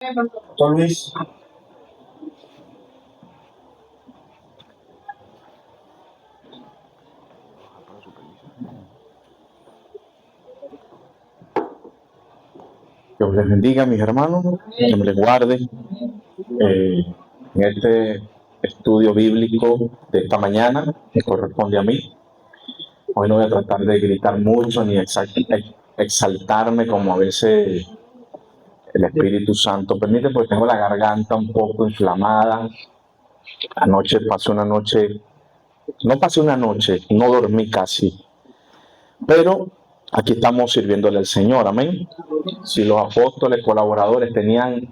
Don Luis. Dios les bendiga, mis hermanos, que me les guarde en este estudio bíblico de esta mañana que corresponde a mí. Hoy no voy a tratar de gritar mucho ni exaltarme como a veces el Espíritu Santo permite, porque tengo la garganta un poco inflamada. Anoche pasé una noche, no dormí casi, pero aquí estamos sirviéndole al Señor, amén. Si los apóstoles colaboradores tenían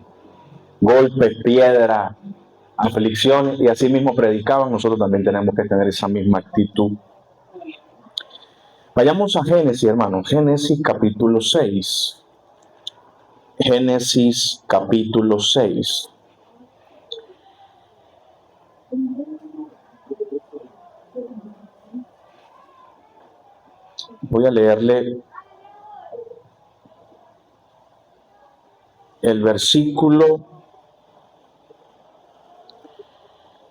golpes, piedra, aflicciones y así mismo predicaban, nosotros también tenemos que tener esa misma actitud. Vayamos a Génesis, hermanos. Génesis capítulo 6. Génesis capítulo 6. Voy a leerle el versículo,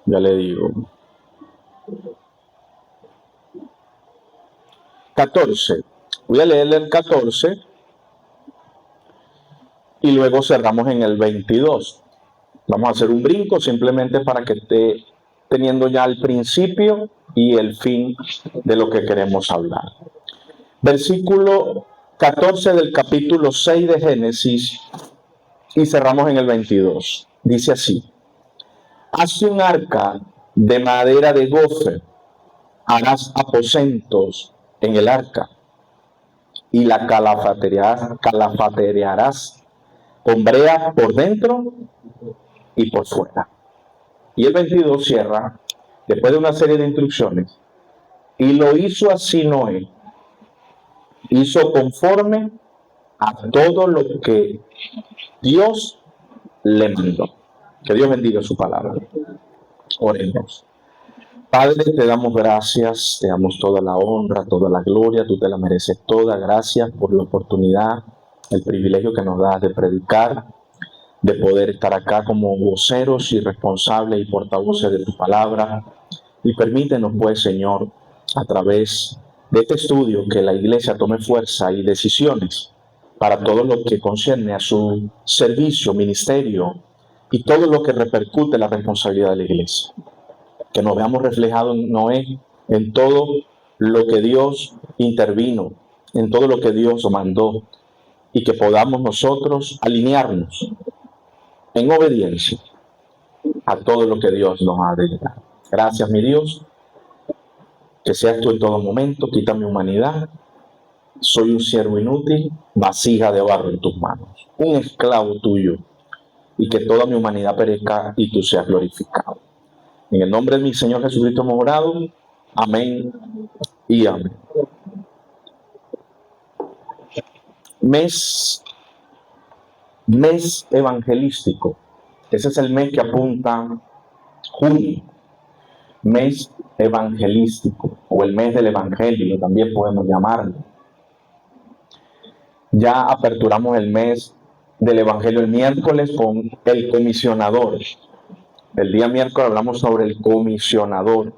ya le digo, 14. Voy a leerle el 14 y luego cerramos en el 22. Vamos a hacer un brinco simplemente para que esté teniendo ya el principio y el fin de lo que queremos hablar. Versículo 14 del capítulo 6 de Génesis y cerramos en el 22. Dice así: hace un arca de madera de gofer, harás aposentos en el arca y la calafatearás con brea por dentro y por fuera. Y el 22 cierra, después de una serie de instrucciones: y lo hizo así Noé, hizo conforme a todo lo que Dios le mandó. Que Dios bendiga su palabra. Oremos. Padre, te damos gracias, te damos toda la honra, toda la gloria, tú te la mereces toda. Gracias por la oportunidad, el privilegio que nos das de predicar, de poder estar acá como voceros y responsables y portavoces de tu palabra. Y permítenos, pues, Señor, a través de este estudio, que la iglesia tome fuerza y decisiones para todo lo que concierne a su servicio, ministerio y todo lo que repercute en la responsabilidad de la iglesia. Que nos veamos reflejados en Noé, en todo lo que Dios intervino, en todo lo que Dios mandó, y que podamos nosotros alinearnos en obediencia a todo lo que Dios nos ha delegado. Gracias, mi Dios, que seas tú en todo momento. Quita mi humanidad. Soy un siervo inútil, vasija de barro en tus manos, un esclavo tuyo, y que toda mi humanidad perezca y tú seas glorificado. En el nombre de mi Señor Jesucristo hemos orado. Amén y amén. Mes evangelístico. Ese es el mes que apunta junio. Mes evangelístico, o el mes del evangelio, también podemos llamarlo. Ya aperturamos el mes del evangelio el miércoles con el comisionador. El día miércoles hablamos sobre el comisionador.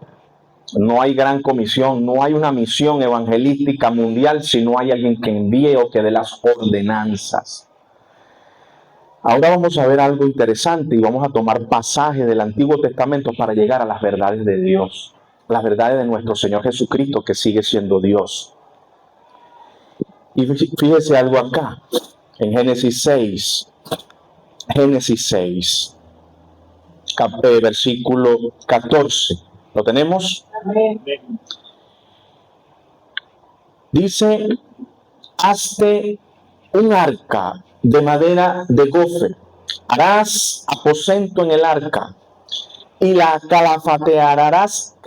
No hay gran comisión, no hay una misión evangelística mundial si no hay alguien que envíe o que dé las ordenanzas. Ahora vamos a ver algo interesante y vamos a tomar pasajes del Antiguo Testamento para llegar a las verdades de Dios, las verdades de nuestro Señor Jesucristo, que sigue siendo Dios. Y fíjese algo acá, en Génesis 6, versículo 14. ¿Lo tenemos? Dice: hazte un arca de madera de gofer, harás aposento en el arca y la calafatearás.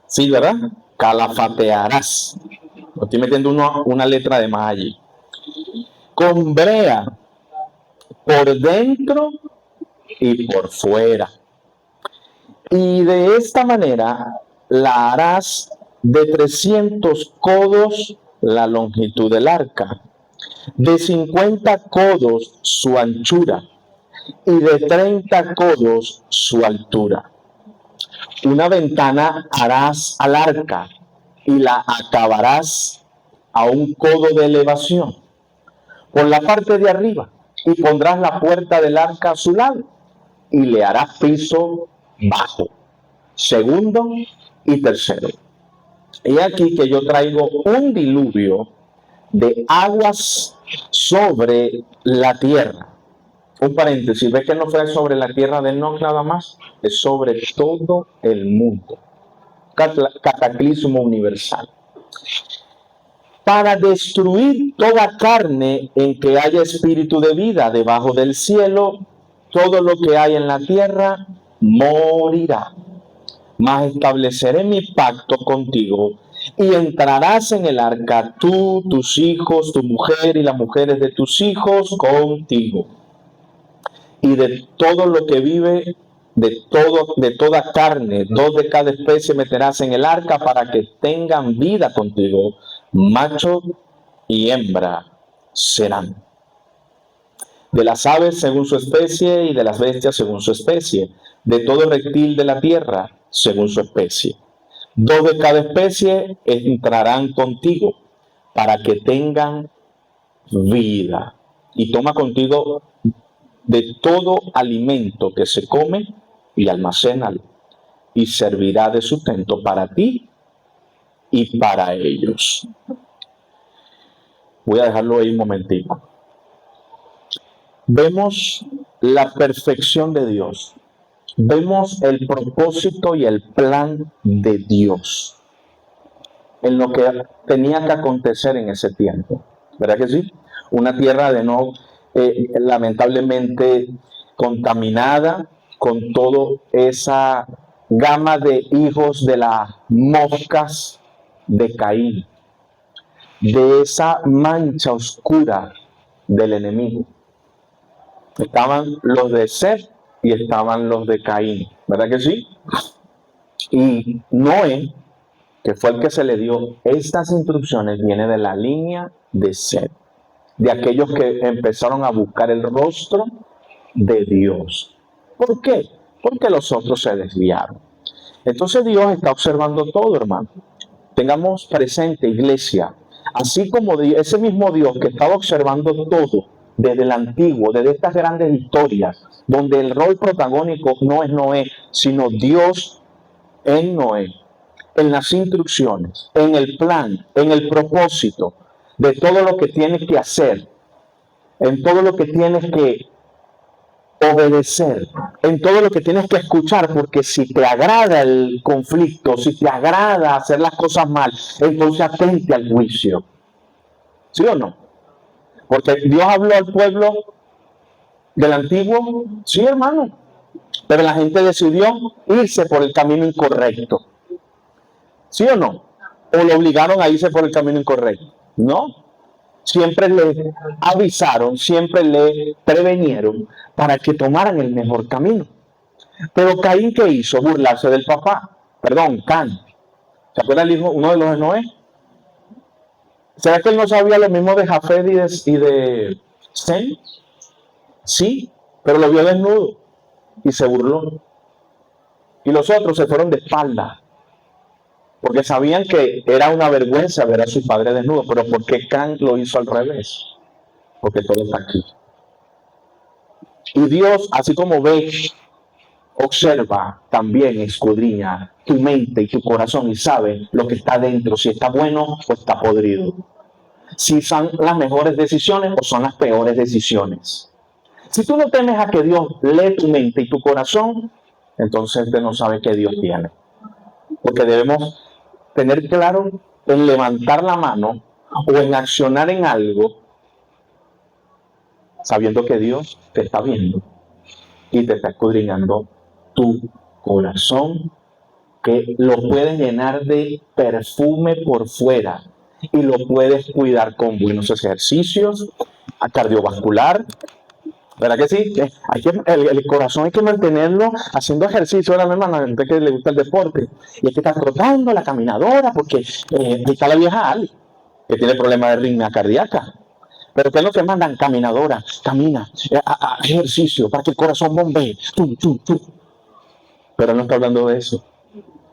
Sí, ¿verdad? Calafatearás. Estoy metiendo una letra de más allí. Con brea por dentro y por fuera. Y de esta manera la harás de 300 codos la longitud del arca de 50 codos su anchura y de 30 codos su altura. Una ventana harás al arca y la acabarás a un codo de elevación por la parte de arriba, y pondrás la puerta del arca a su lado y le harás piso bajo, segundo y tercero. He aquí que yo traigo un diluvio de aguas sobre la tierra. Un paréntesis, ¿ves que no fue sobre la tierra de Enoc nada más? Es sobre todo el mundo. Cataclismo universal. Para destruir toda carne en que haya espíritu de vida debajo del cielo, todo lo que hay en la tierra morirá. Mas estableceré mi pacto contigo y entrarás en el arca tú, tus hijos, tu mujer y las mujeres de tus hijos contigo. Y de todo lo que vive, de toda carne, 2 de cada especie meterás en el arca para que tengan vida contigo. Macho y hembra serán. De las aves según su especie y de las bestias según su especie. De todo reptil de la tierra según su especie. 2 de cada especie entrarán contigo para que tengan vida. Y toma contigo de todo alimento que se come y almacénalo, y servirá de sustento para ti y para ellos. Voy a dejarlo ahí un momentico. Vemos la perfección de Dios. Vemos el propósito y el plan de Dios en lo que tenía que acontecer en ese tiempo. ¿Verdad que sí? Una tierra de no, lamentablemente contaminada con toda esa gama de hijos de las moscas de Caín, de esa mancha oscura del enemigo. Estaban los de Seth y estaban los de Caín, ¿verdad que sí? Y Noé, que fue el que se le dio estas instrucciones, viene de la línea de Seth, de aquellos que empezaron a buscar el rostro de Dios. ¿Por qué? Porque los otros se desviaron. Entonces Dios está observando todo, hermano. Tengamos presente, iglesia, así como ese mismo Dios que estaba observando todo desde el antiguo, desde estas grandes historias, donde el rol protagónico no es Noé, sino Dios en Noé, en las instrucciones, en el plan, en el propósito de todo lo que tienes que hacer, en todo lo que tienes que obedecer, en todo lo que tienes que escuchar, porque si te agrada el conflicto, si te agrada hacer las cosas mal, entonces atente al juicio. ¿Sí o no? Porque Dios habló al pueblo del antiguo, sí, hermano, pero la gente decidió irse por el camino incorrecto. ¿Sí o no? ¿O lo obligaron a irse por el camino incorrecto? No. Siempre le avisaron, siempre le previnieron para que tomaran el mejor camino. Pero Caín, ¿qué hizo? Burlarse del papá. Perdón, Can. ¿Se acuerda el hijo, uno de los de Noé? ¿Será que él no sabía lo mismo de Jafet y de Sem? Sí, pero lo vio desnudo y se burló. Y los otros se fueron de espalda, porque sabían que era una vergüenza ver a su padre desnudo. Pero ¿por qué Can lo hizo al revés? Porque todo está aquí. Y Dios, así como ve, observa, también escudriña tu mente y tu corazón y sabe lo que está dentro, si está bueno o está podrido. Si son las mejores decisiones o son las peores decisiones. Si tú no temes a que Dios lee tu mente y tu corazón, entonces usted no sabe qué Dios tiene. Porque debemos tener claro en levantar la mano o en accionar en algo, sabiendo que Dios te está viendo y te está escudriñando tu corazón, que lo puedes llenar de perfume por fuera y lo puedes cuidar con buenos ejercicios, cardiovascular. ¿Verdad que sí? El corazón hay que mantenerlo haciendo ejercicio. Ahora, mi hermano, a gente que le gusta el deporte, y hay que estar trotando la caminadora, porque ahí está la vieja Ali, que tiene problemas de arritmia cardíaca. Pero ¿qué es lo que mandan? Caminadora, camina, ejercicio, para que el corazón bombee. Pero no está hablando de eso.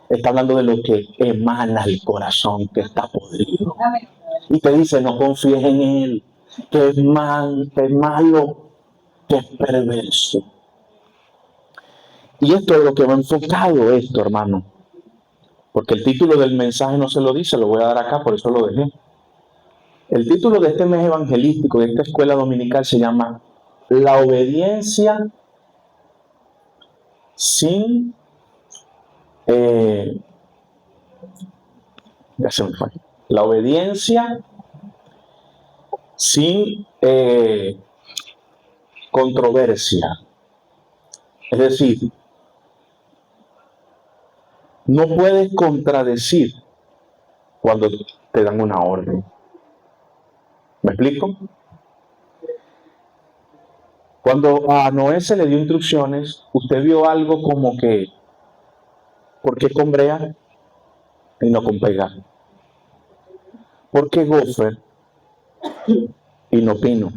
Está hablando de lo que emana el corazón que está podrido. Y te dice, no confíes en él, que es malo, que es perverso. Y esto es lo que va enfocado esto, hermano. Porque el título del mensaje no se lo dice, lo voy a dar acá, por eso lo dejé. El título de este mes evangelístico, de esta escuela dominical, se llama La obediencia sin... La obediencia sin controversia. Es decir, no puedes contradecir cuando te dan una orden. ¿Me explico? Cuando a Noé se le dio instrucciones, usted vio algo como que, ¿por qué con brea y no con pega? ¿Por qué gofer y no pino?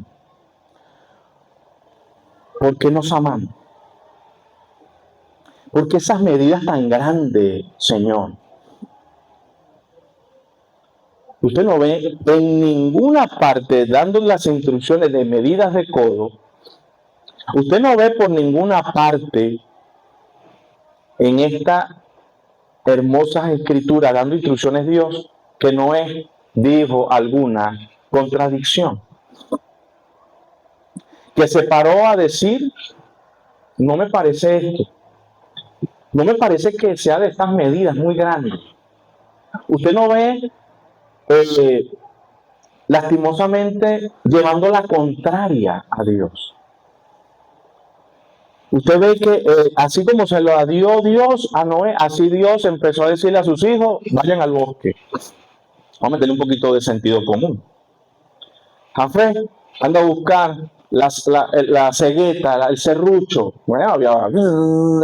¿Por qué no samán? ¿Por qué esas medidas tan grandes, Señor? Usted no ve en ninguna parte dando las instrucciones de medidas de codo. Usted no ve por ninguna parte en esta hermosa escritura dando instrucciones Dios que Noé dijo alguna contradicción. Que se paró a decir, no me parece esto. No me parece que sea de estas medidas muy grandes. Usted no ve lastimosamente llevando la contraria a Dios. Usted ve que así como se lo dio Dios a Noé, así Dios empezó a decirle a sus hijos, vayan al bosque. Vamos a meterle un poquito de sentido común. Jafé, anda a buscar la cegueta, el serrucho. Bueno, había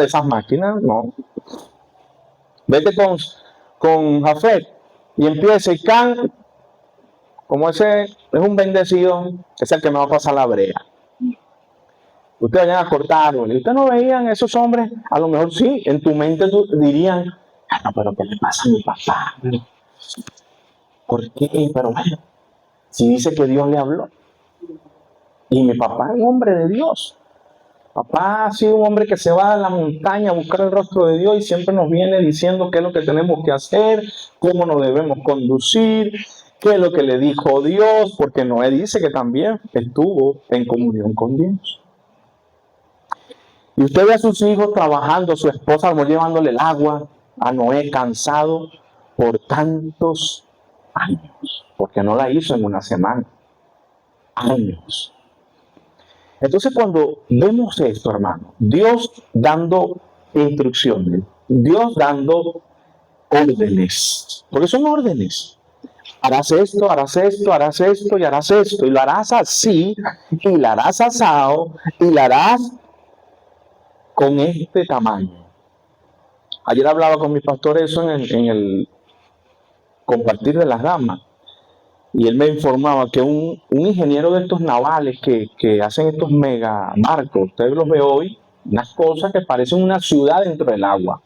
esas máquinas, no. Vete con Jafé y empieza y can. Como ese es un bendecido, es el que me va a pasar la brea. Ustedes vayan a cortar árboles. Ustedes no veían esos hombres, a lo mejor sí, en tu mente dirían, no, pero ¿qué le pasa a mi papá? ¿Por qué? Pero bueno, si dice que Dios le habló. Y mi papá es un hombre de Dios. Papá ha sido un hombre que se va a la montaña a buscar el rostro de Dios y siempre nos viene diciendo qué es lo que tenemos que hacer, cómo nos debemos conducir, qué es lo que le dijo Dios, porque Noé dice que también estuvo en comunión con Dios. Y usted ve a sus hijos trabajando, a su esposa llevándole el agua, a Noé cansado por tantos años, porque no la hizo en una semana, años. Entonces cuando vemos esto, hermano, Dios dando instrucciones, Dios dando órdenes, porque son órdenes. Harás esto, harás esto, harás esto y harás esto, y lo harás así, y lo harás asado, y lo harás con este tamaño. Ayer hablaba con mi pastor eso en el compartir de las damas. Y él me informaba que un ingeniero de estos navales que hacen estos mega barcos, ustedes los ven hoy, unas cosas que parecen una ciudad dentro del agua,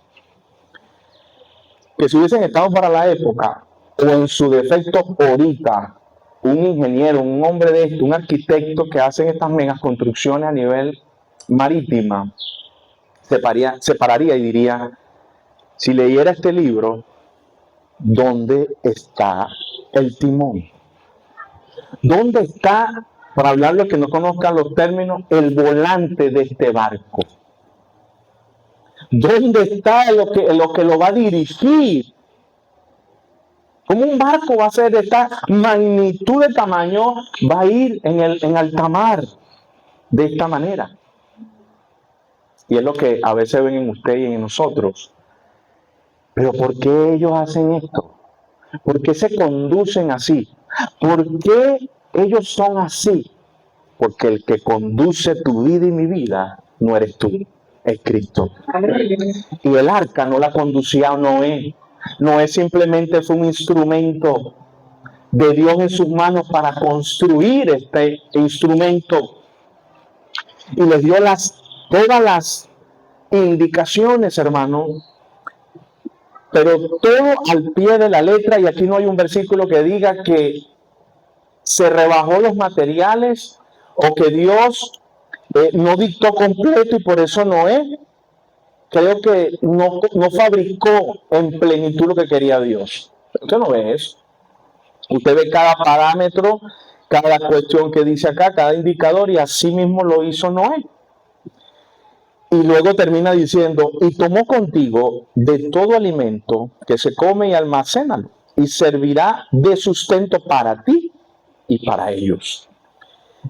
que si hubiesen estado para la época, o en su defecto ahorita, un ingeniero, un hombre de esto, un arquitecto que hacen estas mega construcciones a nivel marítima, se pararía y diría, si leyera este libro, ¿dónde está el timón? ¿Dónde está, para hablarlo que no conozcan los términos, el volante de este barco? ¿Dónde está lo que lo va a dirigir? ¿Cómo un barco va a ser de esta magnitud de tamaño, va a ir en alta mar de esta manera? Y es lo que a veces ven en usted y en nosotros. Pero ¿por qué ellos hacen esto? ¿Por qué se conducen así? ¿Por qué ellos son así? Porque el que conduce tu vida y mi vida no eres tú, es Cristo. Y el arca no la conducía Noé. Noé simplemente fue un instrumento de Dios en sus manos para construir este instrumento. Y les dio todas las indicaciones, hermano, pero todo al pie de la letra, y aquí no hay un versículo que diga que se rebajó los materiales o que Dios no dictó completo y por eso Noé creo que no fabricó en plenitud lo que quería Dios. Usted no ve eso. Usted ve cada parámetro, cada cuestión que dice acá, cada indicador, y así mismo lo hizo Noé. Y luego termina diciendo, y tomó contigo de todo alimento que se come y almacénalo, y servirá de sustento para ti y para ellos.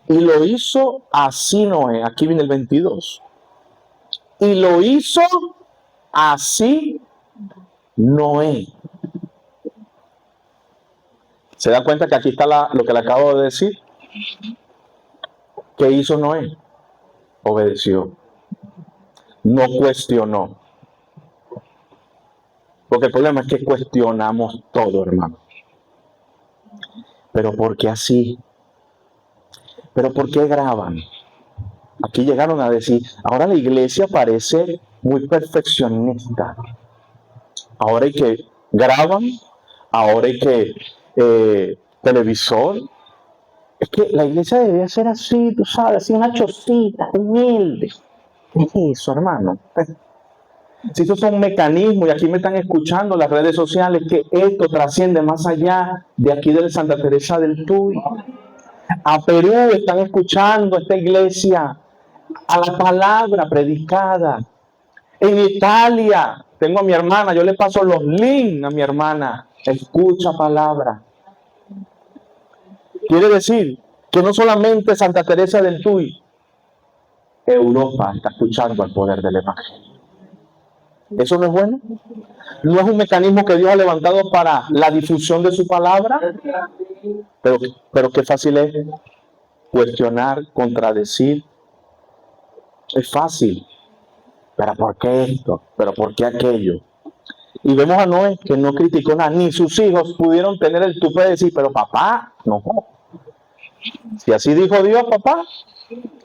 Y lo hizo así Noé. Aquí viene el 22. Y lo hizo así Noé. ¿Se da cuenta que aquí está lo que le acabo de decir? ¿Qué hizo Noé? Obedeció. No cuestionó. Porque el problema es que cuestionamos todo, hermano. ¿Pero por qué así? ¿Pero por qué graban? Aquí llegaron a decir, ahora la iglesia parece muy perfeccionista. Ahora hay que graban, ahora hay que televisor. Es que la iglesia debería ser así, tú sabes, así una chocita, humilde. ¿Qué es eso, hermano? Si esos son mecanismos, y aquí me están escuchando las redes sociales, que esto trasciende más allá de aquí de Santa Teresa del Tuy. A Perú están escuchando esta iglesia, a la palabra predicada. En Italia, tengo a mi hermana, yo le paso los links a mi hermana, escucha palabra. Quiere decir que no solamente Santa Teresa del Tuy, Europa está escuchando al poder del Evangelio. ¿Eso no es bueno? ¿No es un mecanismo que Dios ha levantado para la difusión de su palabra? Pero qué fácil es cuestionar, contradecir. Es fácil. ¿Pero por qué esto? ¿Pero por qué aquello? Y vemos a Noé que no criticó nada, ni sus hijos pudieron tener el tupe de decir, pero papá, no. Si así dijo Dios, papá,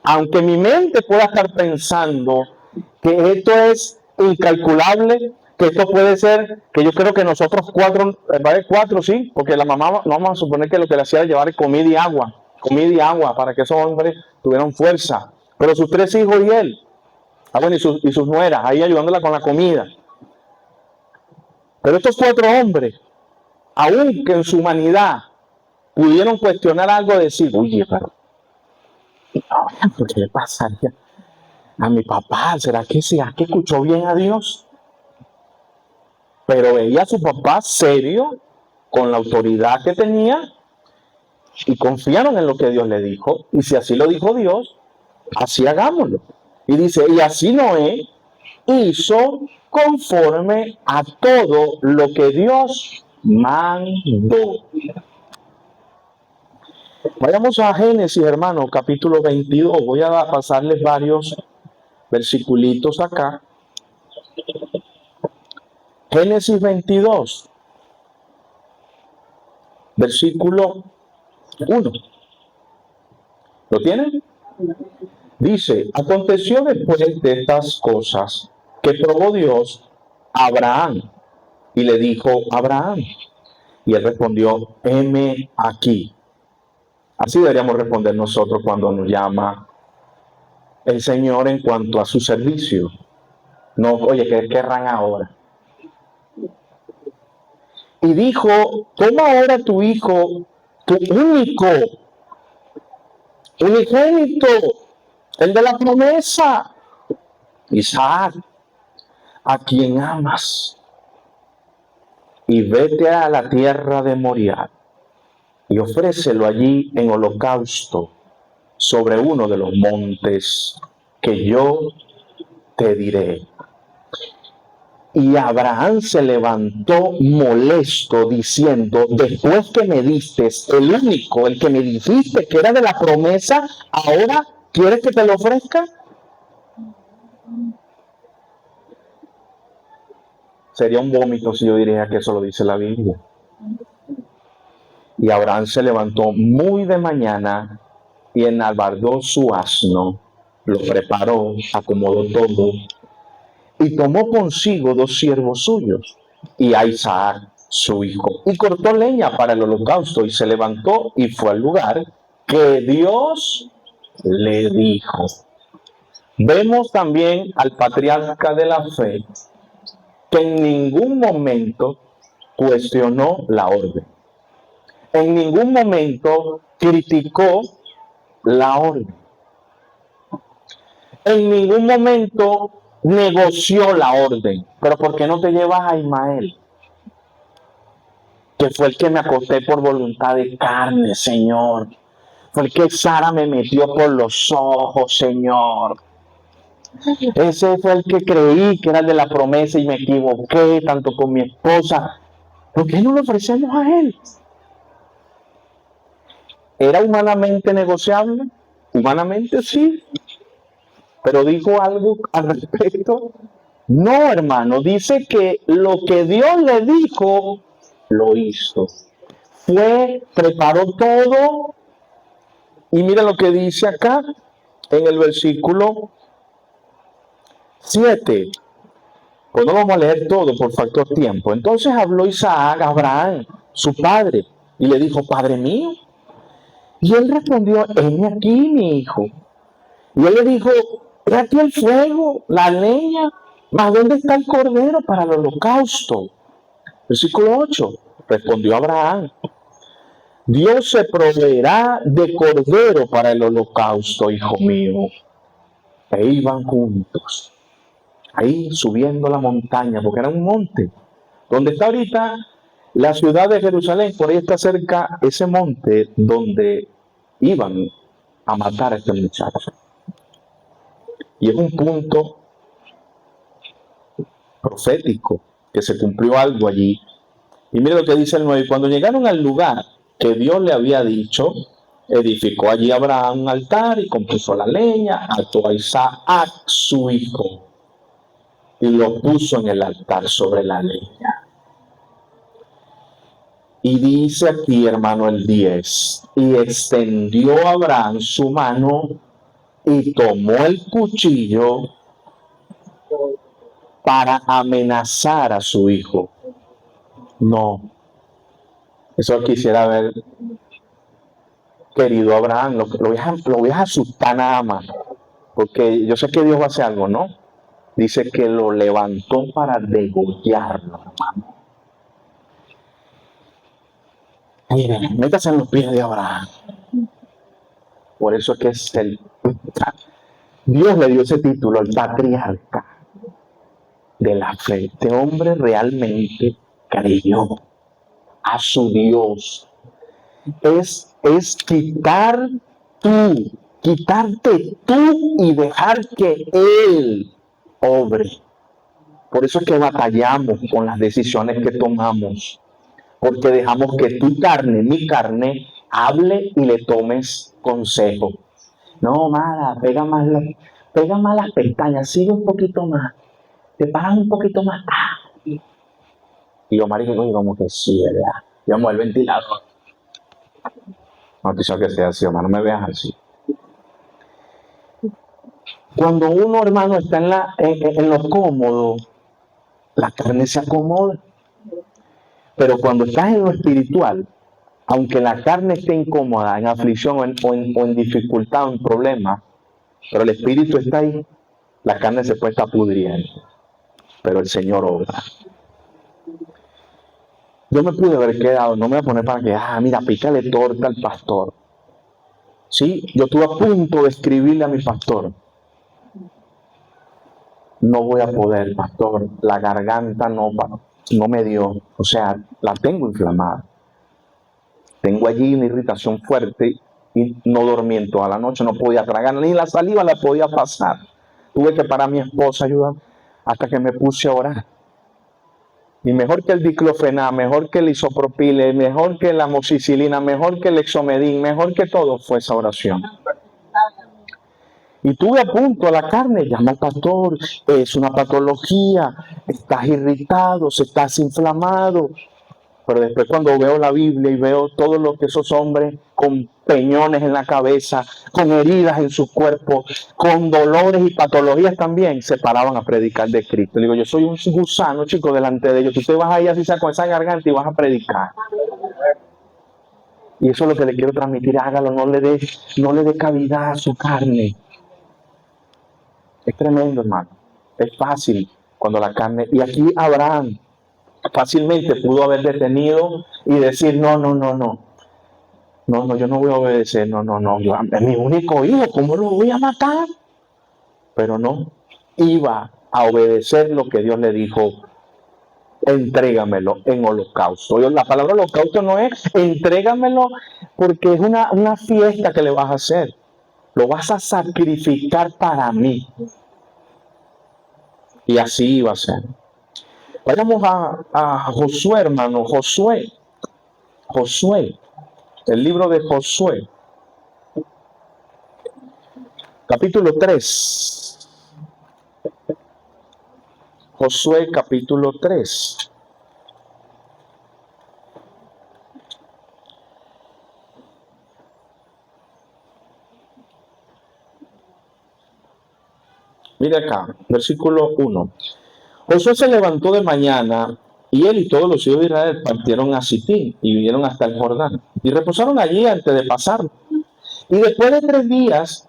aunque mi mente pueda estar pensando que esto es incalculable, que esto puede ser, que yo creo que nosotros cuatro sí, porque la mamá, no vamos a suponer que lo que le hacía era llevar comida y agua, para que esos hombres tuvieran fuerza. Pero sus 3 hijos y él, bueno, y sus nueras, ahí ayudándola con la comida. Pero estos 4 hombres, aunque en su humanidad pudieron cuestionar algo, decir, oye, pero ¿qué le pasa a mi papá? ¿Será que escuchó bien a Dios? Pero veía a su papá serio, con la autoridad que tenía, y confiaron en lo que Dios le dijo. Y si así lo dijo Dios, así hagámoslo. Y dice, y así Noé hizo conforme a todo lo que Dios mandó. Vayamos a Génesis, hermano, capítulo 22. Voy a pasarles varios versiculitos acá. Génesis 22, versículo 1. ¿Lo tienen? Dice, aconteció después de estas cosas que probó Dios a Abraham y le dijo, Abraham. Y él respondió, heme aquí. Así deberíamos responder nosotros cuando nos llama el Señor en cuanto a su servicio. No, oye, ¿qué querrán ahora? Y dijo, toma ahora tu hijo, tu único, unigénito, el de la promesa, Isaac, a quien amas, y vete a la tierra de Moriah y ofrécelo allí en holocausto sobre uno de los montes que yo te diré. Y Abraham se levantó molesto diciendo, después que me diste el único, el que me dijiste que era de la promesa, ¿ahora quieres que te lo ofrezca? Sería un vómito si yo diría que eso lo dice la Biblia. Y Abraham se levantó muy de mañana y enalbardó su asno, lo preparó, acomodó todo y tomó consigo 2 siervos suyos y a Isaac su hijo, y cortó leña para el holocausto y se levantó y fue al lugar que Dios le dijo. Vemos también al patriarca de la fe que en ningún momento cuestionó la orden. En ningún momento criticó la orden. En ningún momento negoció la orden. Pero ¿por qué no te llevas a Ismael? Que fue el que me acosté por voluntad de carne, Señor. Fue el que Sara me metió por los ojos, Señor. Ese fue el que creí que era el de la promesa y me equivoqué tanto con mi esposa. ¿Por qué no lo ofrecemos a él? ¿Era humanamente negociable? Humanamente sí. ¿Pero dijo algo al respecto? No, hermano. Dice que lo que Dios le dijo, lo hizo. Preparó todo. Y mira lo que dice acá en el versículo 7. Pues no vamos a leer todo por factor tiempo. Entonces habló Isaac a Abraham, su padre, y le dijo: Padre mío. Y él respondió: heme aquí, mi hijo. Y él le dijo: he aquí el fuego, la leña, mas ¿dónde está el cordero para el holocausto? Versículo 8. Respondió Abraham: Dios se proveerá de cordero para el holocausto, hijo mío. E iban juntos, ahí subiendo la montaña, porque era un monte. Donde está ahorita la ciudad de Jerusalén, por ahí está cerca ese monte donde iban a matar a este muchacho. Y es un punto profético, que se cumplió algo allí. Y mire lo que dice el 9. Cuando llegaron al lugar que Dios le había dicho, edificó allí Abraham un altar y compuso la leña, ató a Isaac su hijo y lo puso en el altar sobre la leña. Y dice aquí, hermano, el 10, y extendió Abraham su mano y tomó el cuchillo para amenazar a su hijo. No, eso quisiera haber querido Abraham, lo voy a asustar nada más, porque yo sé que Dios va a hacer algo, ¿no? Dice que lo levantó para degollarlo, hermano. Mira, métase en los pies de Abraham. Por eso es que es Dios le dio ese título, el patriarca de la fe. Este hombre realmente creyó a su Dios. Es quitarte tú y dejar que Él obre. Por eso es que batallamos con las decisiones que tomamos, porque dejamos que tu carne, mi carne, hable y le tomes consejo. No, mala, pega más las pestañas, sigue un poquito más, te paran un poquito más. Y yo, marico, como que sí, ¿verdad? Y vamos al ventilador. No te que sea así, hermano, no me veas así. Cuando uno, hermano, está en lo cómodo, la carne se acomoda. Pero cuando estás en lo espiritual, aunque la carne esté incómoda, en aflicción o en dificultad o en problema, pero el espíritu está ahí, la carne se puede estar pudriendo. Pero el Señor obra. Yo me pude haber quedado, no me voy a poner para que, mira, pícale torta al pastor. Sí, yo estuve a punto de escribirle a mi pastor. No voy a poder, pastor, la garganta no me dio, o sea, la tengo inflamada. Tengo allí una irritación fuerte y no dormí en toda la noche, no podía tragar, ni la saliva la podía pasar. Tuve que parar a mi esposa a ayudar hasta que me puse a orar. Y mejor que el diclofenac, mejor que el isopropil, mejor que la amoxicilina, mejor que el exomedin, mejor que todo fue esa oración. Y tuve a punto a la carne, llama al pastor, es una patología, estás irritado, estás inflamado. Pero después cuando veo la Biblia y veo todo lo que esos hombres con peñones en la cabeza, con heridas en su cuerpo, con dolores y patologías también, se paraban a predicar de Cristo. Le digo, yo soy un gusano, chico, delante de ellos. Tú te vas ahí así sea con esa garganta y vas a predicar. Y eso es lo que le quiero transmitir. Hágalo, no le dé cavidad a su carne. Es tremendo, hermano. Es fácil cuando la carne... Y aquí Abraham fácilmente pudo haber detenido y decir, no, yo no voy a obedecer, yo, es mi único hijo, ¿cómo lo voy a matar? Pero no, iba a obedecer lo que Dios le dijo, entrégamelo en holocausto. La palabra holocausto no es entrégamelo porque es una fiesta que le vas a hacer, lo vas a sacrificar para mí. Y así iba a ser. Vayamos a Josué, hermano, Josué, el libro de Josué, capítulo 3. Josué, capítulo 3. Mira acá, versículo 1. Josué se levantó de mañana y él y todos los hijos de Israel partieron a Sitín y vinieron hasta el Jordán y reposaron allí antes de pasarlo. Y después de 3 días,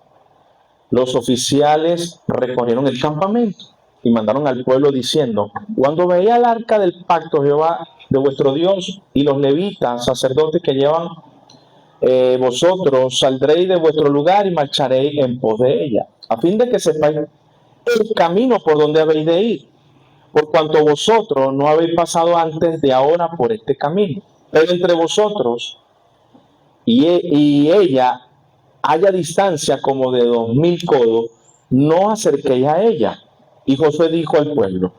los oficiales recorrieron el campamento y mandaron al pueblo diciendo, cuando veía el arca del pacto Jehová de vuestro Dios y los levitas, sacerdotes que llevan vosotros, saldréis de vuestro lugar y marcharéis en pos de ella, a fin de que sepáis el camino por donde habéis de ir, por cuanto vosotros no habéis pasado antes de ahora por este camino. Pero entre vosotros y ella haya distancia como de 2000 codos, no acerquéis a ella. Y Josué dijo al pueblo,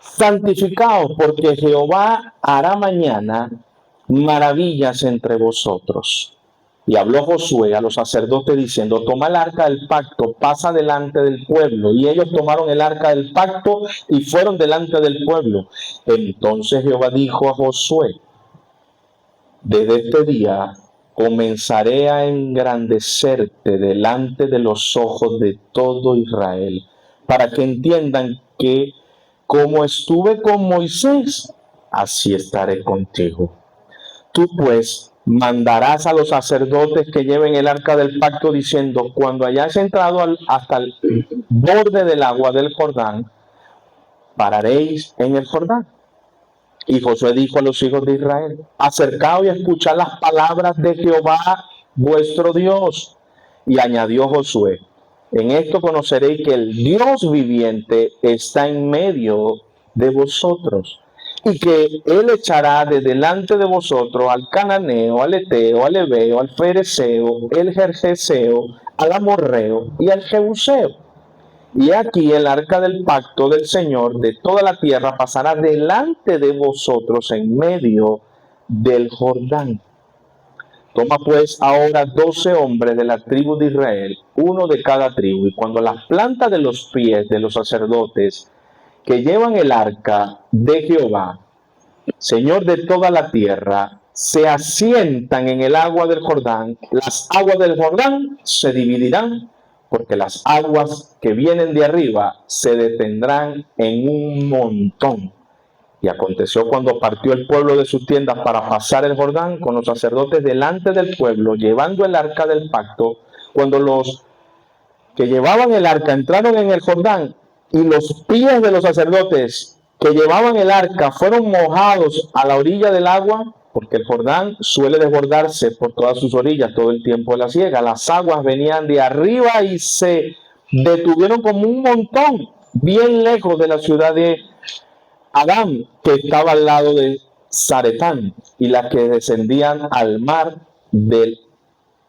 santificaos, porque Jehová hará mañana maravillas entre vosotros. Y habló Josué a los sacerdotes diciendo, toma el arca del pacto, pasa delante del pueblo. Y ellos tomaron el arca del pacto y fueron delante del pueblo. Entonces Jehová dijo a Josué, desde este día comenzaré a engrandecerte delante de los ojos de todo Israel, para que entiendan que como estuve con Moisés, así estaré contigo. Tú pues mandarás a los sacerdotes que lleven el arca del pacto diciendo, cuando hayáis entrado hasta el borde del agua del Jordán, pararéis en el Jordán. Y Josué dijo a los hijos de Israel, acercaos y escuchad las palabras de Jehová vuestro Dios. Y añadió Josué, en esto conoceréis que el Dios viviente está en medio de vosotros, y que él echará de delante de vosotros al cananeo, al eteo, al ebeo, al fereceo, el gergeseo, al amorreo y al jebuseo. Y aquí el arca del pacto del Señor de toda la tierra pasará delante de vosotros en medio del Jordán. Toma pues ahora 12 hombres de la tribu de Israel, uno de cada tribu, y cuando las plantas de los pies de los sacerdotes que llevan el arca de Jehová, Señor de toda la tierra, se asientan en el agua del Jordán, las aguas del Jordán se dividirán, porque las aguas que vienen de arriba se detendrán en un montón. Y aconteció cuando partió el pueblo de sus tiendas para pasar el Jordán con los sacerdotes delante del pueblo, llevando el arca del pacto, cuando los que llevaban el arca entraron en el Jordán y los pies de los sacerdotes que llevaban el arca fueron mojados a la orilla del agua, porque el Jordán suele desbordarse por todas sus orillas todo el tiempo de la siega. Las aguas venían de arriba y se detuvieron como un montón, bien lejos de la ciudad de Adán, que estaba al lado de Zaretán, y las que descendían al mar del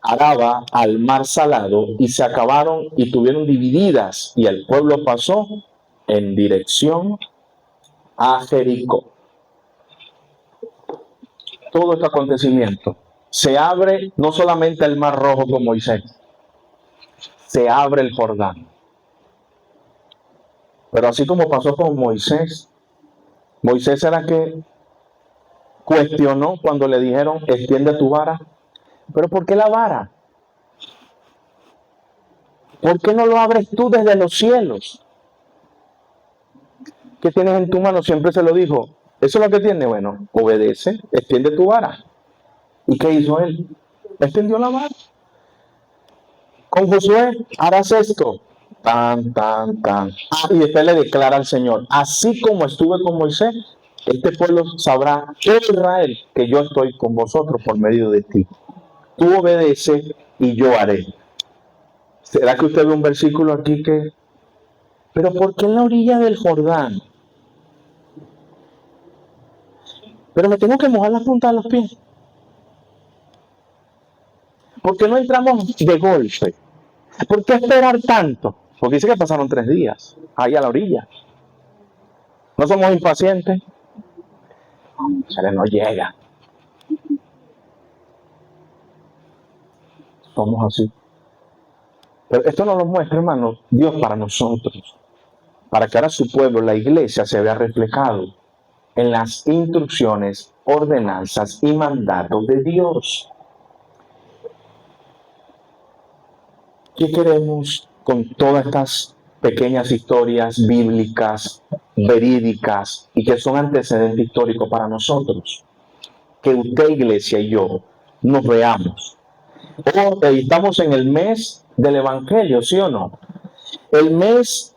Araba, al mar salado, y se acabaron y tuvieron divididas, y el pueblo pasó en dirección a Jericó. Todo este acontecimiento se abre no solamente el mar rojo con Moisés, se abre el Jordán. Pero así como pasó con Moisés, Moisés era que cuestionó cuando le dijeron, extiende tu vara. ¿Pero por qué la vara? ¿Por qué no lo abres tú desde los cielos? ¿Qué tienes en tu mano? Siempre se lo dijo. Eso es lo que tiene. Bueno, obedece, extiende tu vara. ¿Y qué hizo él? Extendió la vara. Con Josué, harás esto. Tan, tan, tan. Y después le declara al Señor, así como estuve con Moisés, este pueblo sabrá, todo Israel, que yo estoy con vosotros por medio de ti. Tú obedece y yo haré. ¿Será que usted ve un versículo aquí que... Pero ¿por qué en la orilla del Jordán? Pero me tengo que mojar la punta de los pies. ¿Por qué no entramos de golpe? ¿Por qué esperar tanto? Porque dice que pasaron 3 días ahí a la orilla. No somos impacientes. Se nos llega. Somos así. Pero esto nos lo muestra, hermano, Dios para nosotros. Para que ahora su pueblo, la iglesia, se vea reflejado en las instrucciones, ordenanzas y mandatos de Dios. ¿Qué queremos con todas estas pequeñas historias bíblicas, verídicas y que son antecedentes históricos para nosotros? Que usted, iglesia, y yo nos veamos. Estamos en el mes del Evangelio, ¿sí o no? El mes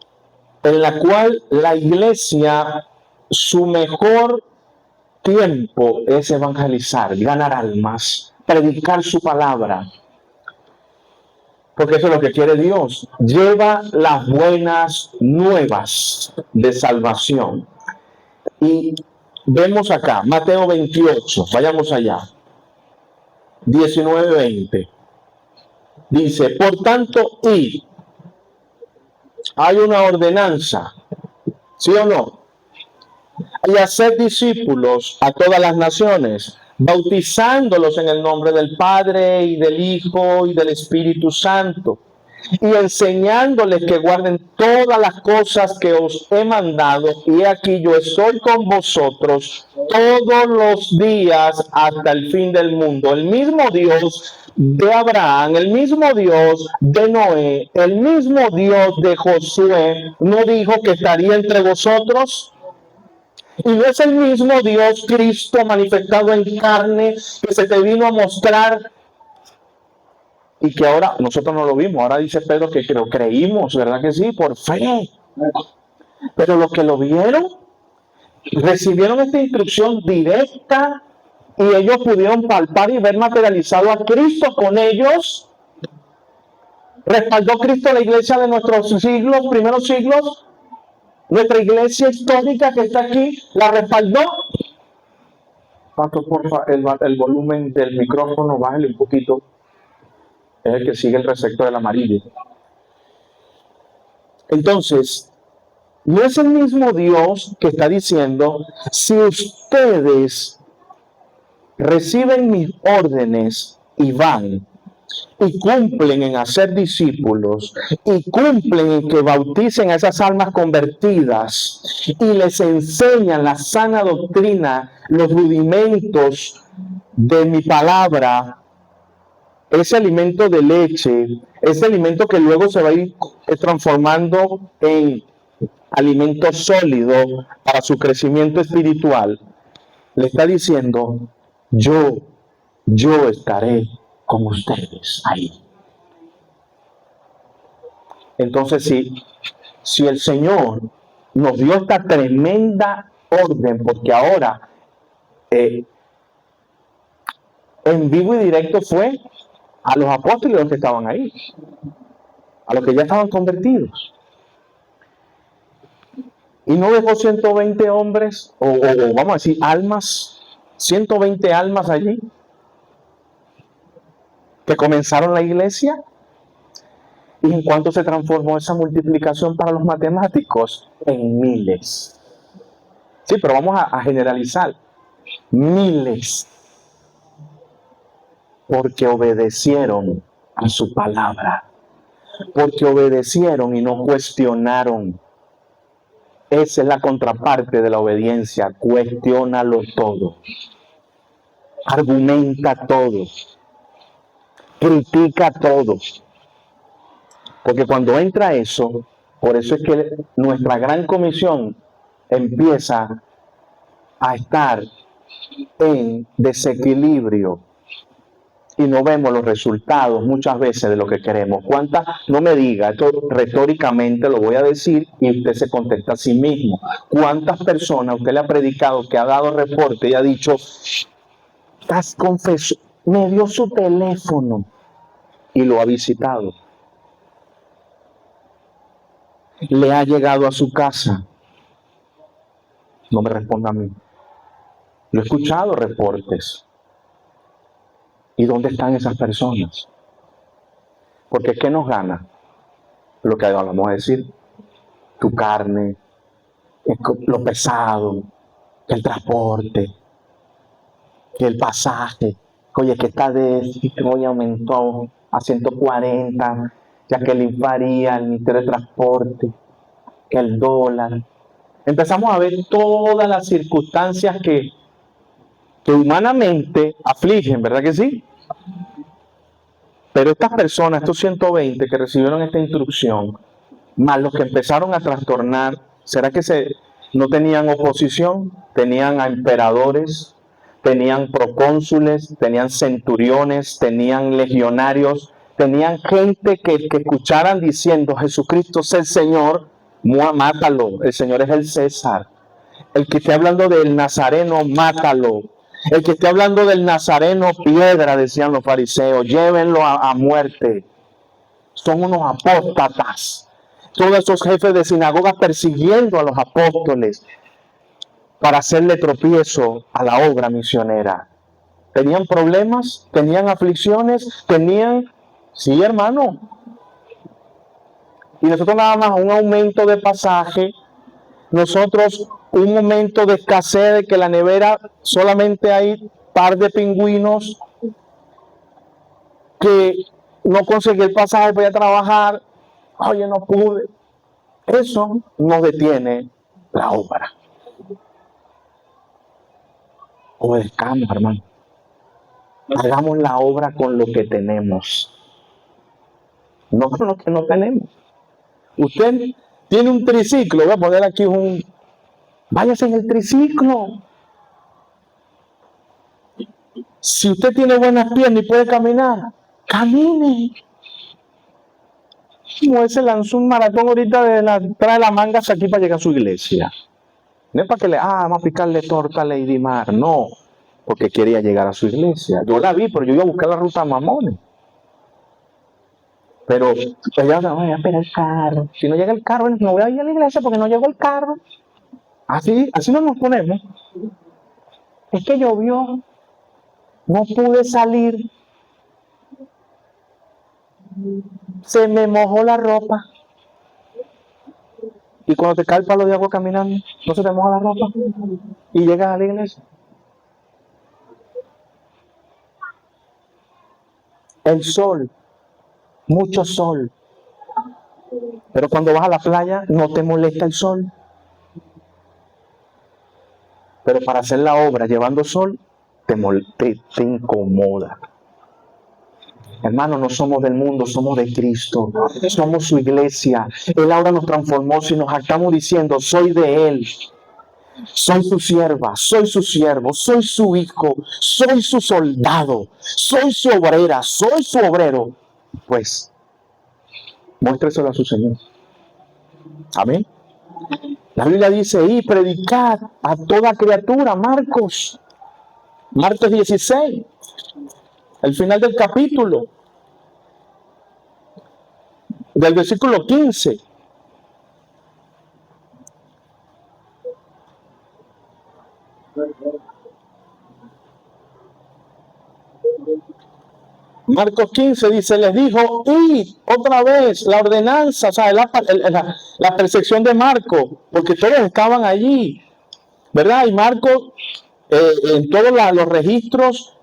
en la cual la iglesia, su mejor tiempo es evangelizar, ganar almas, predicar su palabra. Porque eso es lo que quiere Dios. Lleva las buenas nuevas de salvación. Y vemos acá, Mateo 28, vayamos allá. 19-20. Dice, por tanto, id. Hay una ordenanza, ¿sí o no? Y hacer discípulos a todas las naciones, bautizándolos en el nombre del Padre y del Hijo y del Espíritu Santo, y enseñándoles que guarden todas las cosas que os he mandado, y aquí yo estoy con vosotros todos los días hasta el fin del mundo. El mismo Dios de Abraham, el mismo Dios de Noé, el mismo Dios de Josué, ¿no dijo que estaría entre vosotros? Y no es el mismo Dios Cristo manifestado en carne que se te vino a mostrar y que ahora nosotros no lo vimos. Ahora dice Pedro que lo creímos, ¿verdad que sí? Por fe. Pero los que lo vieron recibieron esta instrucción directa y ellos pudieron palpar y ver materializado a Cristo con ellos. ¿Respaldó Cristo la iglesia de nuestros siglos, primeros siglos? Nuestra iglesia histórica que está aquí, ¿la respaldó? Pastor, porfa, el volumen del micrófono, bájale un poquito. Es el que sigue el receptor del amarillo. Entonces, no es el mismo Dios que está diciendo, si ustedes reciben mis órdenes y van, y cumplen en hacer discípulos, y cumplen en que bauticen a esas almas convertidas, y les enseñan la sana doctrina, los rudimentos de mi palabra, ese alimento de leche, ese alimento que luego se va a ir transformando en alimento sólido para su crecimiento espiritual, le está diciendo, yo estaré con ustedes ahí. Entonces, si el Señor nos dio esta tremenda orden, porque ahora en vivo y directo fue a los apóstoles que estaban ahí, a los que ya estaban convertidos. Y no dejó 120 hombres, o vamos a decir almas, 120 almas allí, que comenzaron la iglesia. ¿Y en cuánto se transformó esa multiplicación para los matemáticos? En miles. Sí, pero vamos a generalizar. Miles. Porque obedecieron a su palabra. Porque obedecieron y no cuestionaron. Esa es la contraparte de la obediencia. Cuestiónalo todo. argumenta todo, critica todo. Porque cuando entra eso, por eso es que nuestra gran comisión empieza a estar en desequilibrio y no vemos los resultados muchas veces de lo que queremos. ¿Cuántas? No me diga, esto retóricamente lo voy a decir y usted se contesta a sí mismo. ¿Cuántas personas usted le ha predicado que ha dado reporte y ha dicho, estás confeso, me dio su teléfono y lo ha visitado? Le ha llegado a su casa. No me responda a mí. Yo he escuchado reportes. ¿Y dónde están esas personas? Porque ¿qué nos gana? Lo que vamos a decir. Tu carne, lo pesado, el transporte, que el pasaje. Oye, que está hoy aumentó a 140, ya que el varía el Ministerio de Transporte, que el dólar. Empezamos a ver todas las circunstancias que humanamente afligen, ¿verdad que sí? Pero estas personas, estos 120 que recibieron esta instrucción, más los que empezaron a trastornar, ¿será que no tenían oposición? Tenían a emperadores, tenían procónsules, tenían centuriones, tenían legionarios, tenían gente que escucharan diciendo, Jesucristo es el Señor, mátalo, el Señor es el César. El que esté hablando del Nazareno, mátalo. El que esté hablando del Nazareno, piedra, decían los fariseos, llévenlo a muerte. Son unos apóstatas. Todos esos jefes de sinagoga persiguiendo a los apóstoles para hacerle tropiezo a la obra misionera. ¿Tenían problemas? ¿Tenían aflicciones? Sí, hermano. Y nosotros nada más un aumento de pasaje, nosotros un momento de escasez, de que la nevera solamente hay par de pingüinos, que no conseguí el pasaje para ir a trabajar, oye, no pude. Eso no detiene la obra. Obedezcamos, hermano. Hagamos la obra con lo que tenemos, no con lo que no tenemos. Usted tiene un triciclo, voy a poner aquí váyase en el triciclo. Si usted tiene buenas piernas y puede caminar, camine. Como se lanzó un maratón ahorita trae la manga hasta aquí para llegar a su iglesia. No es para que vamos a picarle torta a Lady Mar, no, porque quería llegar a su iglesia. Yo la vi, pero yo iba a buscar la ruta Mamones. Pero ella voy a esperar el carro. Si no llega el carro, no voy a ir a la iglesia porque no llegó el carro. Así no nos ponemos. Es que llovió, no pude salir, se me mojó la ropa. Y cuando te cae el palo de agua caminando, no se te moja la ropa y llegas a la iglesia. El sol, mucho sol. Pero cuando vas a la playa no te molesta el sol. Pero para hacer la obra llevando sol, te incomoda. Hermano, no somos del mundo, somos de Cristo. Somos su iglesia. Él ahora nos transformó. Si nos jactamos diciendo, soy de Él. Soy su sierva, soy su siervo, soy su hijo, soy su soldado, soy su obrera, soy su obrero. Pues, muéstreselo a su Señor. Amén. La Biblia dice, y predicad a toda criatura, Marcos 16, el final del capítulo, del versículo 15. Marcos 15 dice, les dijo, y otra vez la ordenanza, o sea, la percepción de Marcos, porque todos estaban allí, ¿verdad? Y Marcos, en todos los registros,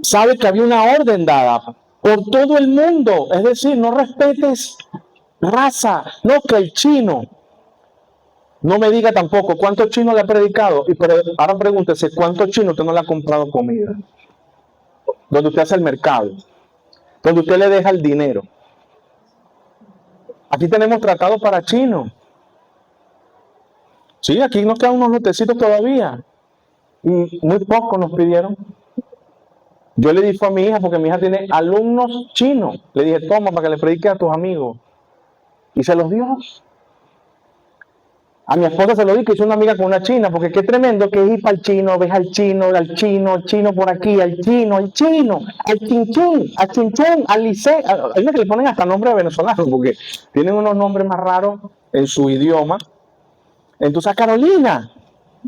sabe que había una orden dada por todo el mundo, es decir, no respetes raza, no que el chino. No me diga tampoco cuántos chinos le ha predicado, pero ahora pregúntese, ¿cuántos chinos usted no le ha comprado comida? donde usted hace el mercado, donde usted le deja el dinero. Aquí tenemos tratados para chinos. Sí, aquí nos quedan unos lotecitos todavía. Y muy poco nos pidieron. Yo le dije a mi hija, porque mi hija tiene alumnos chinos. Le dije, toma para que le predique a tus amigos. Y se los dio. A mi esposa se lo di, que hizo una amiga con una china, porque qué tremendo que es ir para el chino, ves al chino por aquí, al chino, al chinchín, al chinchón, al liceo. Hay unos que le ponen hasta nombres venezolanos, porque tienen unos nombres más raros en su idioma. Entonces a Carolina,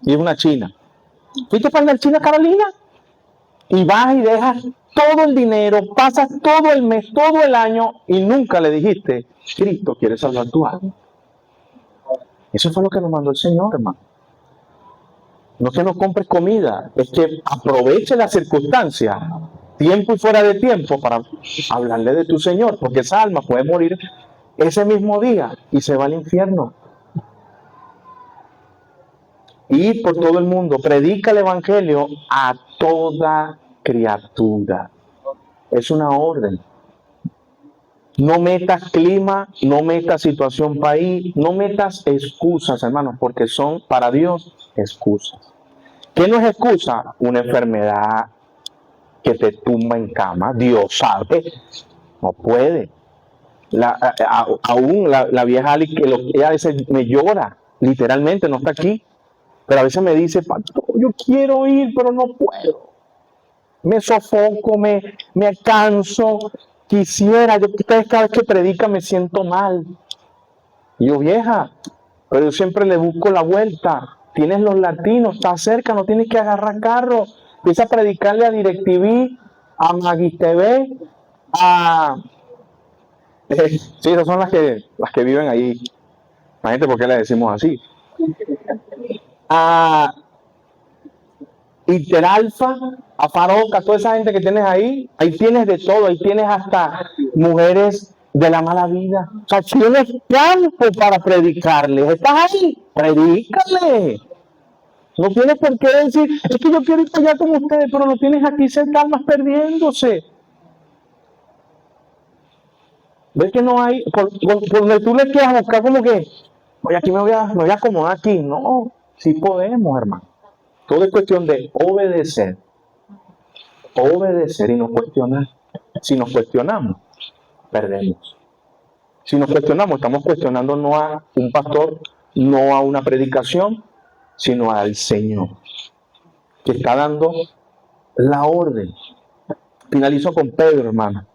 y es una china. ¿Fuiste para el chino, Carolina? Y vas y dejas todo el dinero, pasas todo el mes, todo el año, y nunca le dijiste, Cristo quiere salvar tu alma. Eso fue lo que nos mandó el Señor, hermano. No es que no compres comida, es que aproveche la circunstancia, tiempo y fuera de tiempo, para hablarle de tu Señor, porque esa alma puede morir ese mismo día y se va al infierno. Ir por todo el mundo, predica el Evangelio a toda criatura. Es una orden. No metas clima, no metas situación país, no metas excusas, hermanos, porque son para Dios excusas. ¿Qué no es excusa? Una enfermedad que te tumba en cama. Dios sabe, no puede. Aún la vieja Ali, ella a veces me llora, literalmente, no está aquí, pero a veces me dice, pastor, yo quiero ir, pero no puedo. Me sofoco, me canso. Quisiera, cada vez que predica me siento mal. Y yo, vieja, pero yo siempre le busco la vuelta. Tienes los latinos, está cerca, no tienes que agarrar carro. Empieza a predicarle a DirecTV, a Magis TV, a... sí, esas son las que viven ahí. Imagínate por qué le decimos así. A Interalfa, a Faroca, toda esa gente que tienes ahí tienes de todo, ahí tienes hasta mujeres de la mala vida. O sea, tienes campo para predicarles. Estás ahí, predícale. No tienes por qué decir, es que yo quiero ir para allá con ustedes, pero no tienes aquí sentadas más perdiéndose. ¿Ves que no hay? Por donde tú le quieras buscar como que, oye, aquí me voy a acomodar aquí. No, sí podemos, hermano. Todo es cuestión de obedecer. Obedecer y no cuestionar. Si nos cuestionamos, perdemos. Si nos cuestionamos, estamos cuestionando no a un pastor, no a una predicación, sino al Señor, que está dando la orden. Finalizo con Pedro, hermano.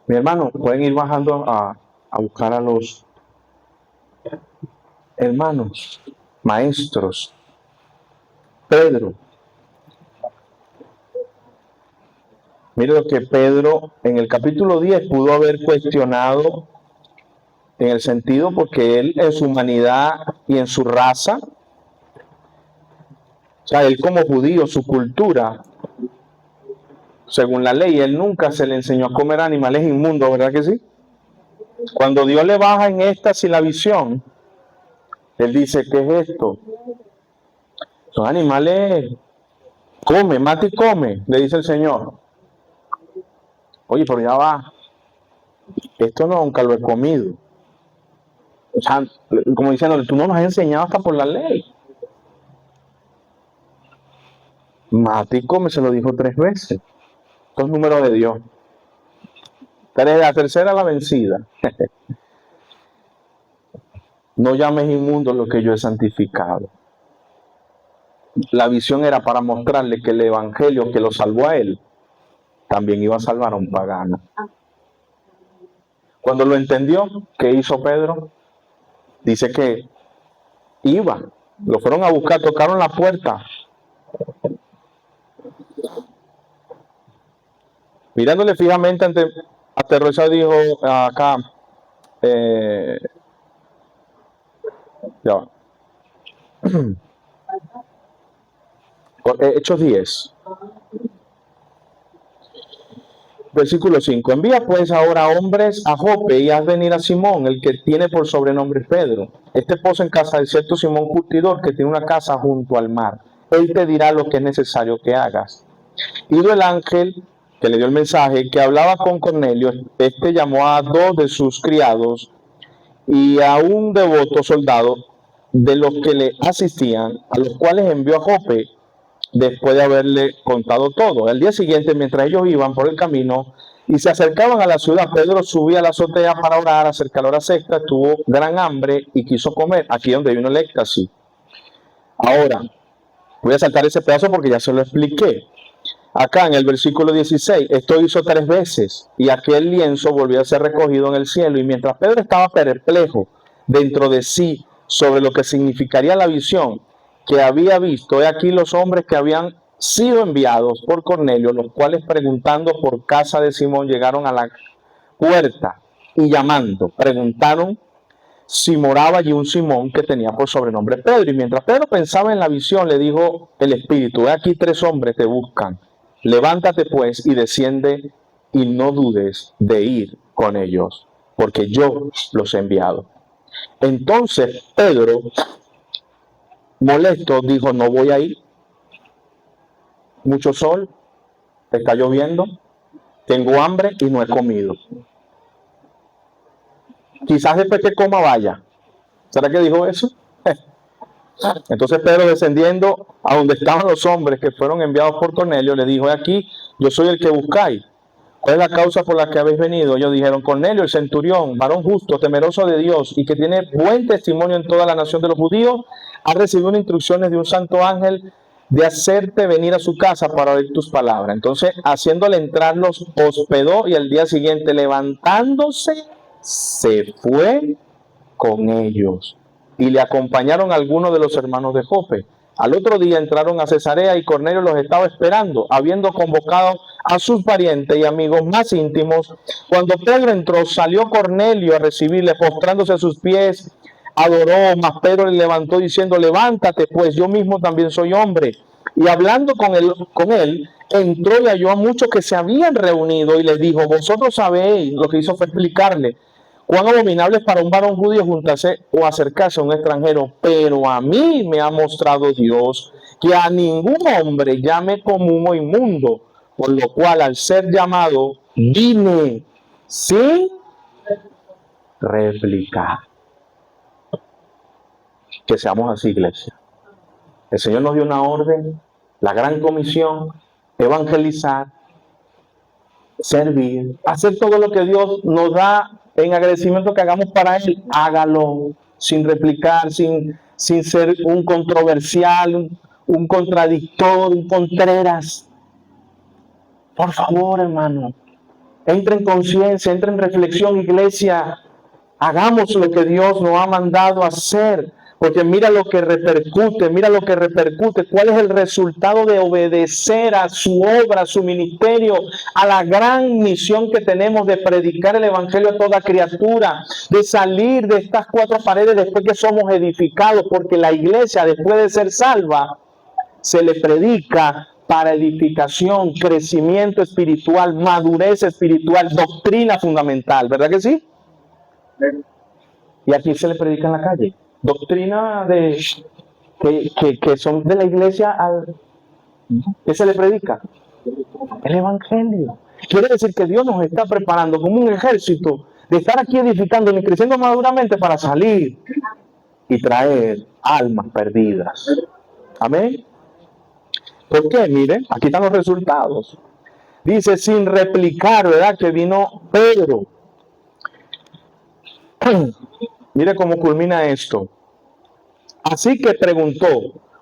Mi hermano, pueden ir bajando a buscar a los hermanos, maestros. Pedro. Mire lo que Pedro en el capítulo 10 pudo haber cuestionado, en el sentido porque él en su humanidad y en su raza, o sea, él como judío, su cultura, según la ley, él nunca se le enseñó a comer animales inmundos, ¿verdad que sí? Cuando Dios le baja en éxtasis la visión, él dice, ¿qué es esto? Son animales, come, mata y come, le dice el Señor. Oye, pero ya va, esto nunca lo he comido. O sea, como diciéndole, tú no nos has enseñado hasta por la ley. Mata y come, se lo dijo 3 veces. Esto es número de Dios. La tercera la vencida. No llames inmundo lo que yo he santificado. La visión era para mostrarle que el evangelio que lo salvó a él, también iba a salvar a un pagano. Cuando lo entendió, ¿qué hizo Pedro? Dice que iba, lo fueron a buscar, tocaron la puerta. Mirándole fijamente, aterrorizado, dijo acá, ya va. Hechos 10. Versículo 5. Envía pues ahora hombres a Jope y haz venir a Simón, el que tiene por sobrenombre Pedro. Este posa en casa de cierto Simón curtidor que tiene una casa junto al mar. Él te dirá lo que es necesario que hagas. Ido el ángel que le dio el mensaje, que hablaba con Cornelio, este llamó a 2 de sus criados y a un devoto soldado de los que le asistían, a los cuales envió a Jope después de haberle contado todo. Al día siguiente, mientras ellos iban por el camino y se acercaban a la ciudad, Pedro subía a la azotea para orar. Acerca de la hora sexta, tuvo gran hambre y quiso comer. Aquí donde vino el éxtasis. Ahora, voy a saltar ese pedazo porque ya se lo expliqué. Acá en el versículo 16, esto hizo 3 veces y aquel lienzo volvió a ser recogido en el cielo. Y mientras Pedro estaba perplejo dentro de sí sobre lo que significaría la visión que había visto, he aquí los hombres que habían sido enviados por Cornelio, los cuales preguntando por casa de Simón llegaron a la puerta y llamando, preguntaron si moraba allí un Simón que tenía por sobrenombre Pedro. Y mientras Pedro pensaba en la visión, le dijo el Espíritu: he aquí 3 hombres te buscan. Levántate pues y desciende y no dudes de ir con ellos, porque yo los he enviado. Entonces Pedro, molesto, dijo: no voy a ir. Mucho sol, está lloviendo, tengo hambre y no he comido. Quizás después que coma vaya. ¿Será que dijo eso? Entonces Pedro, descendiendo a donde estaban los hombres que fueron enviados por Cornelio, le dijo: aquí, yo soy el que buscáis. ¿Cuál es la causa por la que habéis venido? Ellos dijeron: Cornelio, el centurión, varón justo, temeroso de Dios y que tiene buen testimonio en toda la nación de los judíos, ha recibido instrucciones de un santo ángel de hacerte venir a su casa para oír tus palabras. Entonces, haciéndole entrar, los hospedó y al día siguiente, levantándose, se fue con ellos. Y le acompañaron algunos de los hermanos de Jope. Al otro día entraron a Cesarea y Cornelio los estaba esperando, habiendo convocado a sus parientes y amigos más íntimos. Cuando Pedro entró, salió Cornelio a recibirle, postrándose a sus pies, adoró, mas Pedro le levantó diciendo: levántate, pues yo mismo también soy hombre. Y hablando con él, entró y halló a muchos que se habían reunido y les dijo: vosotros sabéis. Lo que hizo fue explicarle cuán abominable es para un varón judío juntarse o acercarse a un extranjero, pero a mí me ha mostrado Dios que a ningún hombre llame común o inmundo, por lo cual al ser llamado vine sin replicar. Que seamos así, iglesia. El Señor nos dio una orden, la gran comisión: evangelizar, servir, hacer todo lo que Dios nos da en agradecimiento que hagamos para Él. Hágalo sin replicar, sin ser un controversial, un contradictor, un contreras. Por favor, hermano, entre en conciencia, entre en reflexión, iglesia. Hagamos lo que Dios nos ha mandado hacer. Porque mira lo que repercute, cuál es el resultado de obedecer a su obra, a su ministerio, a la gran misión que tenemos de predicar el evangelio a toda criatura, de salir de estas 4 paredes después que somos edificados, porque la iglesia, después de ser salva, se le predica para edificación, crecimiento espiritual, madurez espiritual, doctrina fundamental, ¿verdad que sí? Y aquí se le predica en la calle. Doctrina que son de la iglesia, ¿qué se le predica? El evangelio. Quiere decir que Dios nos está preparando como un ejército de estar aquí edificando y creciendo maduramente para salir y traer almas perdidas. Amén. ¿Por qué? Miren, aquí están los resultados. Dice: sin replicar, ¿verdad? Que vino Pedro. Mire cómo culmina esto. Así que preguntó: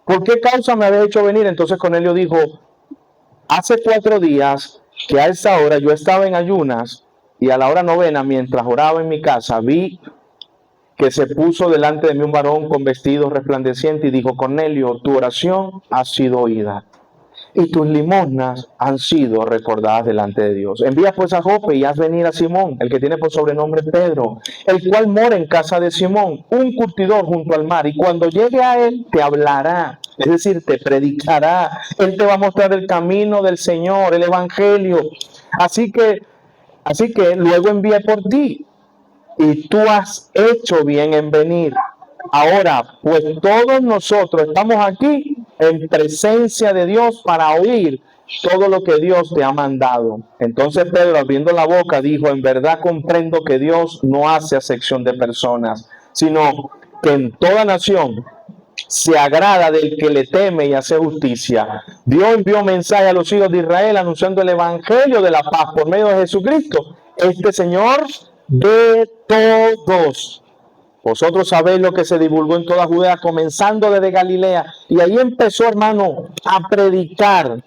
¿por qué causa me habéis hecho venir? Entonces Cornelio dijo: hace 4 días que a esa hora yo estaba en ayunas y a la hora 9, mientras oraba en mi casa, vi que se puso delante de mí un varón con vestidos resplandecientes y dijo: Cornelio, tu oración ha sido oída y tus limosnas han sido recordadas delante de Dios. Envía pues a Jope y haz venir a Simón, el que tiene por sobrenombre Pedro, el cual mora en casa de Simón, un curtidor junto al mar, y cuando llegue a él te hablará, es decir, te predicará. Él te va a mostrar el camino del Señor, el evangelio. Así que luego envié por ti y tú has hecho bien en venir. Ahora, pues todos nosotros estamos aquí en presencia de Dios para oír todo lo que Dios te ha mandado. Entonces Pedro, abriendo la boca, dijo: en verdad comprendo que Dios no hace acepción de personas, sino que en toda nación se agrada del que le teme y hace justicia. Dios envió mensaje a los hijos de Israel anunciando el evangelio de la paz por medio de Jesucristo, este Señor de todos. Vosotros sabéis lo que se divulgó en toda Judea, comenzando desde Galilea. Y ahí empezó, hermano, a predicar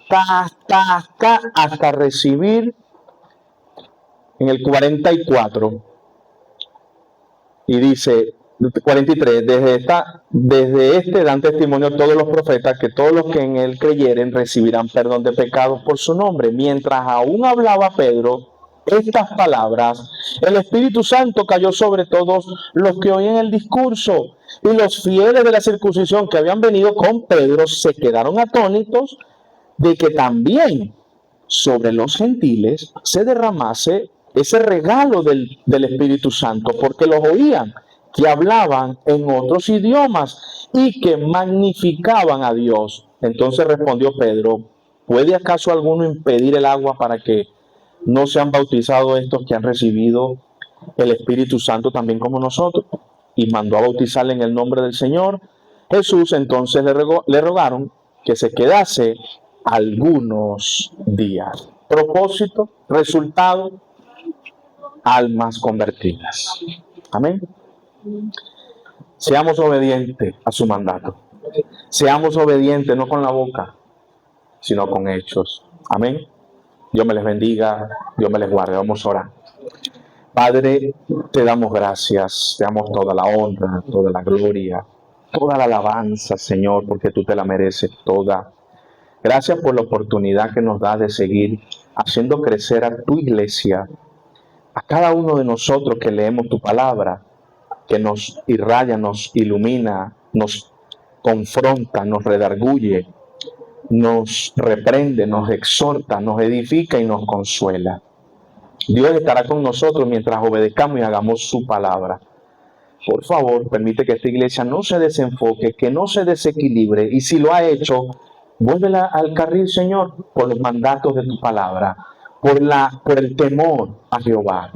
hasta recibir en el 44. Y dice, 43, desde este dan testimonio todos los profetas que todos los que en él creyeren recibirán perdón de pecados por su nombre. Mientras aún hablaba Pedro estas palabras, el Espíritu Santo cayó sobre todos los que oían el discurso, y los fieles de la circuncisión que habían venido con Pedro se quedaron atónitos de que también sobre los gentiles se derramase ese regalo del Espíritu Santo, porque los oían que hablaban en otros idiomas y que magnificaban a Dios. Entonces respondió Pedro: ¿puede acaso alguno impedir el agua para que no sean bautizados estos que han recibido el Espíritu Santo también como nosotros? Y mandó a bautizarle en el nombre del Señor Jesús. Entonces le rogaron que se quedase algunos días. Propósito, resultado: almas convertidas. Amén. Seamos obedientes a su mandato. Seamos obedientes no con la boca, sino con hechos. Amén. Dios me les bendiga, Dios me les guarde. Vamos a orar. Padre, te damos gracias, te damos toda la honra, toda la gloria, toda la alabanza, Señor, porque tú te la mereces toda. Gracias por la oportunidad que nos da de seguir haciendo crecer a tu iglesia, a cada uno de nosotros que leemos tu palabra, que nos irradia, nos ilumina, nos confronta, nos redarguye, nos reprende, nos exhorta, nos edifica y nos consuela. Dios estará con nosotros mientras obedezcamos y hagamos su palabra. Por favor, permite que esta iglesia no se desenfoque, que no se desequilibre, y si lo ha hecho, vuélvela al carril, Señor, por los mandatos de tu palabra, por el temor a Jehová,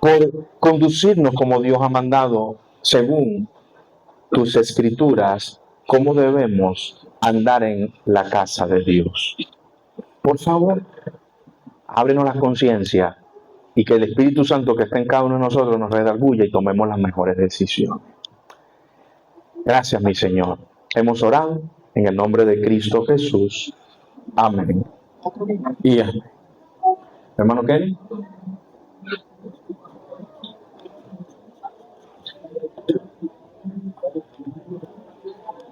por conducirnos como Dios ha mandado, según tus escrituras, cómo debemos andar en la casa de Dios. Por favor, ábrenos la conciencia y que el Espíritu Santo que está en cada uno de nosotros nos redarguya y tomemos las mejores decisiones. Gracias, mi Señor. Hemos orado en el nombre de Cristo Jesús. Amén. Y amén. Hermano Kenny.